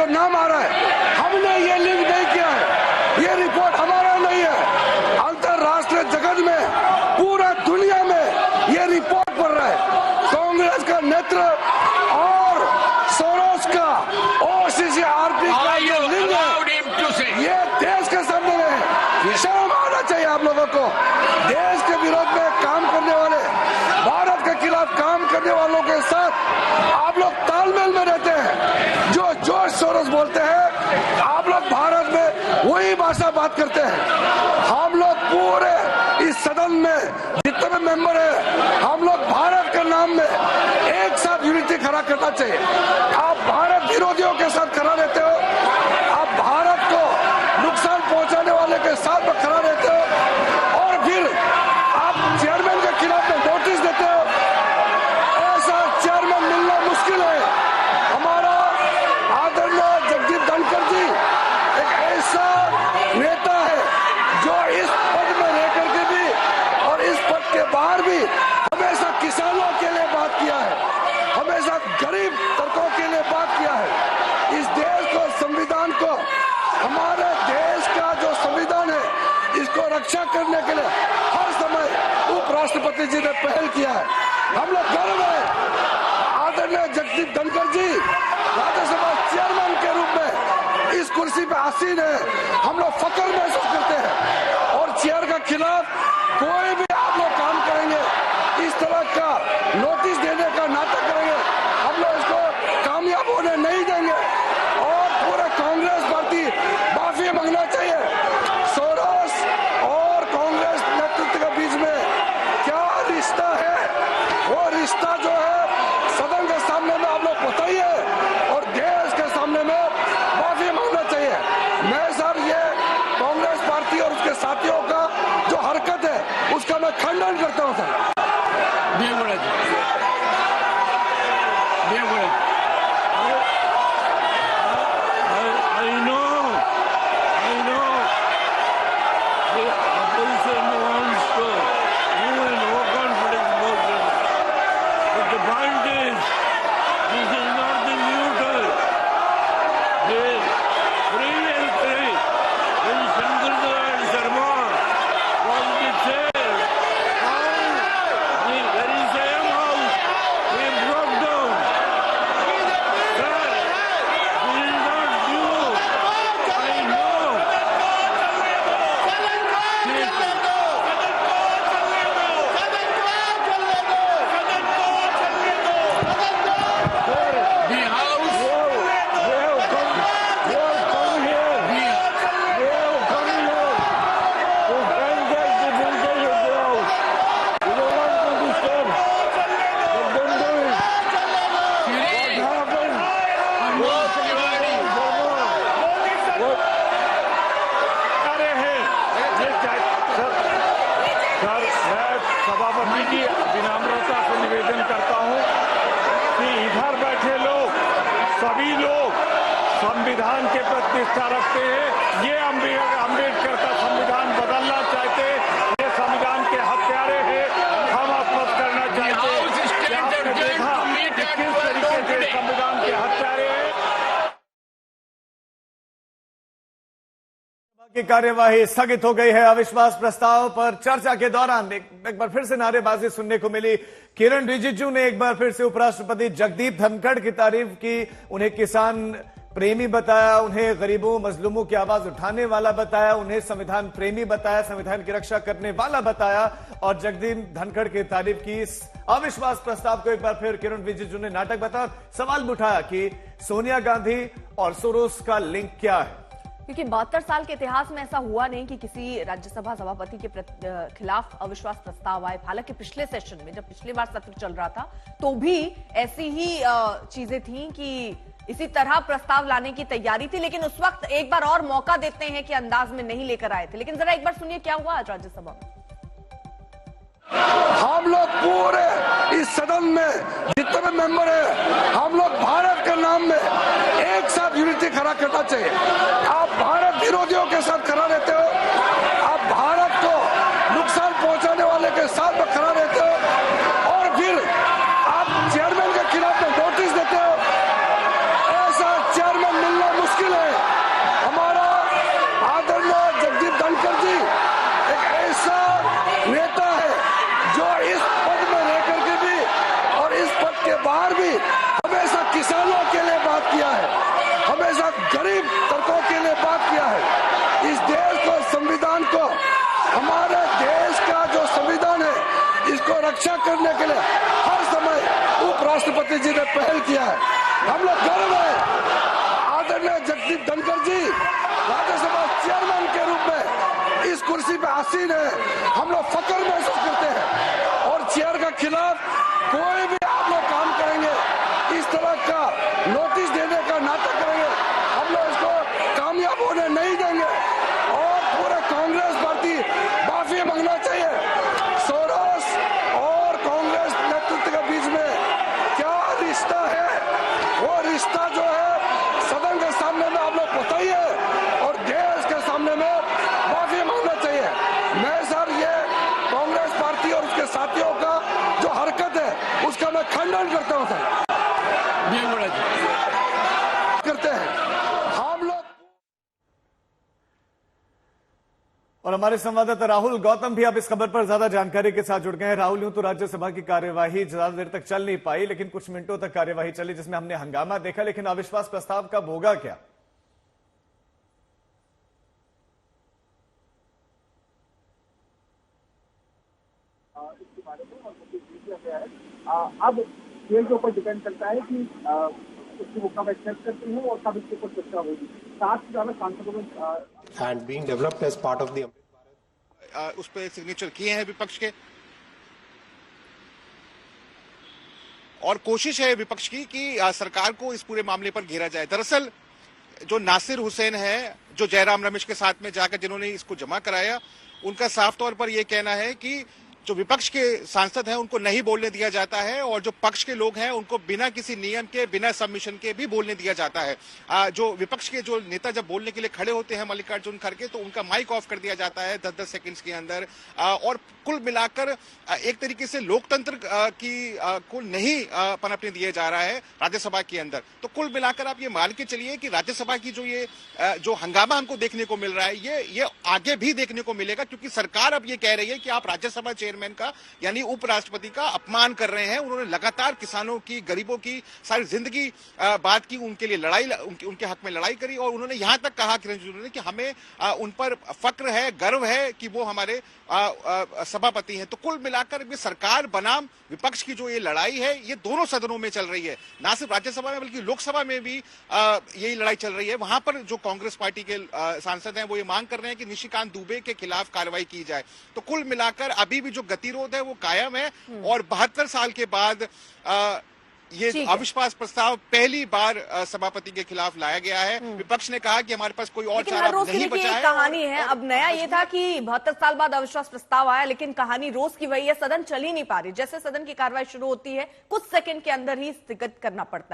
जो नाम आ रहा है, हमने ये लिंक नहीं किया है, ये रिपोर्ट हमारा नहीं है। अंतरराष्ट्रीय जगत में, पूरा दुनिया में ये रिपोर्ट पढ़ रहा है। कांग्रेस का नेतृत्व और सोरोस का OCCRP का जो लिंक है, ये देश के सामने है। शर्म आना चाहिए आप लोगों को। देश के विरोध में काम करने वाले, भारत के खिलाफ काम करने वालों के साथ आप लोग तालमेल में रहते हैं। जो जॉर्ज सोरोस बोलते हैं, आप लोग भारत में वही भाषा बात करते हैं। हम लोग पूरे इस सदन में जितने भी मेंबर है, हम लोग भारत के नाम में एक साथ यूनिटी खड़ा करना चाहिए। आप भारत विरोधियों के साथ खड़ा रहते हो, आप भारत को नुकसान पहुंचाने वाले के साथ में खड़ा रहते हो, और फिर आप चेयरमैन के खिलाफ में नोटिस देते हो। ऐसा चेयरमैन मिलना मुश्किल है। हमारा आदरणीय जगदीप धनखड़ जी एक ऐसा नेता है जो इस पद में रह करके भी और इस पद के बाहर भी हमेशा किसानों के लिए बात किया है, हमेशा गरीब तबकों के लिए बात किया है। इस देश को, संविधान को, हमारे देश का जो संविधान है, इसको रक्षा करने के लिए हर समय उपराष्ट्रपति जी ने पहल किया है। हम लोग गर्व है आदरणीय जगदीप धनखड़ जी राज्यसभा चेयरमैन के रूप में इस कुर्सी पे आसीन है। हम लोग फख्र महसूस करते हैं, और चेयर के खिलाफ कोई भी आप लोग काम करेंगे, इस तरह का नोटिस देने का नाटक करेंगे, हम लोग इसको कामयाब होने नहीं देंगे। और पूरा कांग्रेस पार्टी माफी मांगना चाहिए। सोरोस और कांग्रेस नेतृत्व के बीच में क्या रिश्ता है, वो रिश्ता जो है सदन के सामने में आप लोग बताइए, और देश के सामने में माफी मांगना चाहिए। मैं साहब ये कांग्रेस पार्टी और उसके साथियों का जो हरकत है, उसका मैं खंडन करता हूं सर। सभापति की विनम्रता से निवेदन करता हूं कि इधर बैठे लोग, सभी लोग संविधान के प्रति निष्ठा रखते हैं। ये अम्बेडकर का संविधान बदलना चाहते, ये संविधान के हत्यारे हैं। हम स्पष्ट करना चाहते हैं कि आपने देखा कि किस तरीके से संविधान के हत्यारे हैं। की कार्यवाही स्थगित हो गई है। अविश्वास प्रस्ताव पर चर्चा के दौरान एक बार फिर से नारेबाजी सुनने को मिली। किरण रिजिजू ने एक बार फिर से उपराष्ट्रपति जगदीप धनखड़ की तारीफ की, उन्हें किसान प्रेमी बताया, उन्हें गरीबों मजलूमों की आवाज उठाने वाला बताया, उन्हें संविधान प्रेमी बताया, संविधान की रक्षा करने वाला बताया, और जगदीप धनखड़ की तारीफ की। इस अविश्वास प्रस्ताव को एक बार फिर किरण रिजिजू ने नाटक बताया, सवाल उठाया कि सोनिया गांधी और सोरोस का लिंक क्या है। क्योंकि 72 साल के इतिहास में ऐसा हुआ नहीं कि किसी राज्यसभा सभापति के खिलाफ अविश्वास प्रस्ताव आए। हालांकि पिछले सेशन में, जब पिछली बार सत्र चल रहा था, तो भी ऐसी ही चीजें थी कि इसी तरह प्रस्ताव लाने की तैयारी थी, लेकिन उस वक्त एक बार और मौका देते हैं कि अंदाज में नहीं लेकर आए थे। लेकिन जरा एक बार सुनिए क्या हुआ आज राज्यसभा में। हम लोग पूरे इस सदन में जितने भी मेंबर है, हम लोग भारत के नाम में एक साथ यूनिटी खड़ा करना चाहिए। आप भारत विरोधियों के साथ खड़ा रहते हो, आप भारत को नुकसान पहुंचाने वाले के साथ में खड़ा रहते हो, और फिर आप चेयरमैन के खिलाफ में नोटिस देते हो। ऐसा चेयरमैन मिलना बार भी हमेशा किसानों के लिए बात किया है, हमेशा गरीब तबकों के लिए बात किया है। इस देश को, संविधान को, हमारे देश का जो संविधान है, इसको रक्षा करने के लिए हर समय उपराष्ट्रपति जी ने पहल किया है। हम लोग गर्व है, आदरणीय जगदीप धनखड़ जी राज्यसभा चेयरमैन के रूप में इस कुर्सी पे आसीन है। हम लोग फक्र महसूस करते हैं और चेयर के खिलाफ कोई भी आप लोग काम करेंगे, इस तरह का नोटिस देने का नाटक करेंगे, हम लोग इसको कामयाब होने नहीं देंगे और पूरे कांग्रेस पार्टी माफी मांगना चाहिए। सोरोस और कांग्रेस नेतृत्व के बीच में क्या रिश्ता है, वो रिश्ता जो है सदन के सामने में आप लोग बताइए और देश के सामने में माफी मांगना चाहिए। मैं सर ये कांग्रेस पार्टी और उसके साथियों का जो हरकत है उसका मैं खंडन करता हूं सर, करते हैं हम लोग। और हमारे संवाददाता राहुल गौतम भी अब इस खबर पर ज्यादा जानकारी के साथ जुड़ गए हैं। राहुल, यूं तो राज्यसभा की कार्यवाही ज्यादा देर तक चल नहीं पाई, लेकिन कुछ मिनटों तक कार्यवाही चली जिसमें हमने हंगामा देखा, लेकिन अविश्वास प्रस्ताव कब होगा क्या? इसके बारे में और किया गया है। अब खेल के ऊपर डिपेंड करता है कि उसकी वो कब एक्सेप्ट करती है और कब इसके ऊपर चर्चा होगी। 7 से ज्यादा सांसदों में and being developed as part of the उस पर सिग्नेचर किए हैं विपक्ष के, और कोशिश है विपक्ष की कि सरकार को इस पूरे मामले पर घेरा जाए। दरअसल जो नासिर हुसैन है, जो जयराम रमेश के साथ में जाकर जिन्होंने इसको जमा कराया, उनका साफ तौर पर यह कहना है कि जो विपक्ष के सांसद हैं उनको नहीं बोलने दिया जाता है और जो पक्ष के लोग हैं उनको बिना किसी नियम के, बिना सबमिशन के भी बोलने दिया जाता है। जो विपक्ष के जो नेता जब बोलने के लिए खड़े होते हैं मल्लिकार्जुन खड़गे, तो उनका माइक ऑफ कर दिया जाता है 10-10 सेकंड्स के अंदर। और कुल मिलाकर एक तरीके से लोकतंत्र को नहीं पनपने दिया जा रहा है राज्यसभा के अंदर। तो कुल मिलाकर आप ये मान के चलिए कि राज्यसभा की जो हंगामा हमको देखने को मिल रहा है, ये आगे भी देखने को मिलेगा, क्योंकि सरकार अब ये कह रही है कि आप राज्यसभा चेयरमैन का यानी उपराष्ट्रपति का अपमान कर रहे हैं। उन्होंने लगातार किसानों की, गरीबों की सारी जिंदगी बात की, उनके लिए लड़ाई, उनके हक में लड़ाई करी, और उन्होंने यहां तक कहा किरण रिजिजू ने कि हमें उन पर फक्र है, गर्व है कि वो हमारे सभापति हैं। तो कुल मिलाकर ये सरकार बनाम विपक्ष की जो ये लड़ाई है, ये दोनों सदनों में चल रही है, ना सिर्फ राज्यसभा में बल्कि लोकसभा में भी यही लड़ाई चल रही है। वहां पर जो कांग्रेस पार्टी के सांसद हैं वो ये मांग कर रहे हैं कि निशिकांत दुबे के खिलाफ कार्रवाई की जाए। तो कुल मिलाकर अभी भी जो गतिरोध है वो कायम है, और 72 साल के बाद ये अविश्वास प्रस्ताव पहली बार सभापति के खिलाफ लाया गया है। विपक्ष ने कहा कि हमारे पास कोई और चारा नहीं बचा है। कहानी है, अब नया ये था कि 72 साल बाद अविश्वास प्रस्ताव आया, लेकिन कहानी रोज की वही है, सदन चल ही नहीं पा रही। जैसे सदन की कार्रवाई शुरू होती है, कुछ सेकंड के अंदर ही स्थगित करना पड़ता है।